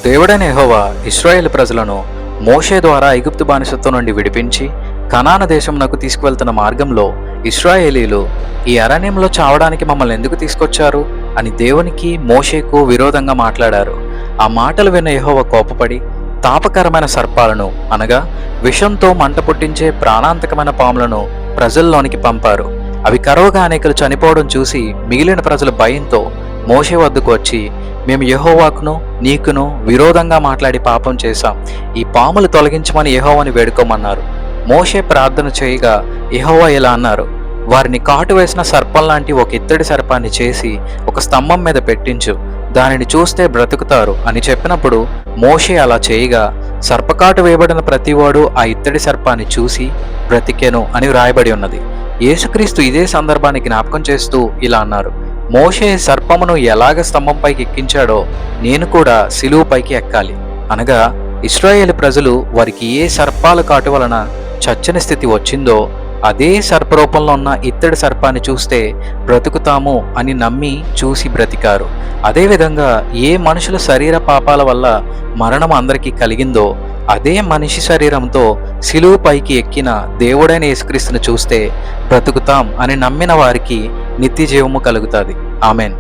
దేవుడైన యెహోవా ఇశ్రాయేలు ప్రజలను మోషే ద్వారా ఐగుప్తు బానిసత్వం నుండి విడిపించి కనాన దేశమునకు తీసుకువెళ్తున్న మార్గంలో ఇశ్రాయేలీలు ఈ అరణ్యంలో చావడానికి మమ్మల్ని ఎందుకు తీసుకొచ్చారు అని దేవునికి మోషేకు విరోధంగా మాట్లాడారు. ఆ మాటలు విన్న యెహోవా కోపపడి తాపకరమైన సర్పాలను అనగా విషంతో మంట పుట్టించే ప్రాణాంతకమైన పాములను ప్రజల్లోనికి పంపారు. అవి కరవగా అనేకులు చనిపోవడం చూసి మిగిలిన ప్రజలు భయంతో మోషే వద్దకు వచ్చి, మేము యెహోవాకును నీకును విరోధంగా మాట్లాడి పాపం చేశాం, ఈ పాములు తొలగించమని యెహోవాని వేడుకోమన్నారు. మోషే ప్రార్థన చేయగా యెహోవా ఇలా అన్నారు, వారిని కాటు వేసిన సర్పం లాంటి ఒక ఇత్తడి సర్పాన్ని చేసి ఒక స్తంభం మీద పెట్టించు, దానిని చూస్తే బ్రతుకుతారు అని చెప్పినప్పుడు మోషే అలా చేయగా సర్పకాటు వేయబడిన ప్రతివాడు ఆ ఇత్తడి సర్పాన్ని చూసి బ్రతికెను అని వ్రాయబడి ఉన్నది. యేసుక్రీస్తు ఇదే సందర్భాన్ని జ్ఞాపకం చేస్తూ ఇలా అన్నారు, మోషే సర్పమును ఎలాగ స్తంభంపైకి ఎక్కించాడో నేను కూడా సిలువుపైకి ఎక్కాలి. అనగా ఇశ్రాయేలు ప్రజలు వారికి ఏ సర్పాల కాటు వలన చచ్చని స్థితి వచ్చిందో అదే సర్పరూపంలో ఉన్న ఇత్తడి సర్పాన్ని చూస్తే బ్రతుకుతాము అని నమ్మి చూసి బ్రతికారు. అదేవిధంగా ఏ మనుషుల శరీర పాపాల వల్ల మరణం అందరికీ కలిగిందో అదే మనిషి శరీరంతో సిలువు పైకి ఎక్కిన దేవుడైన యేసుక్రీస్తును చూస్తే బ్రతుకుతాం అని నమ్మిన వారికి నిత్య జీవము కలుగుతుంది. ఆమెన్.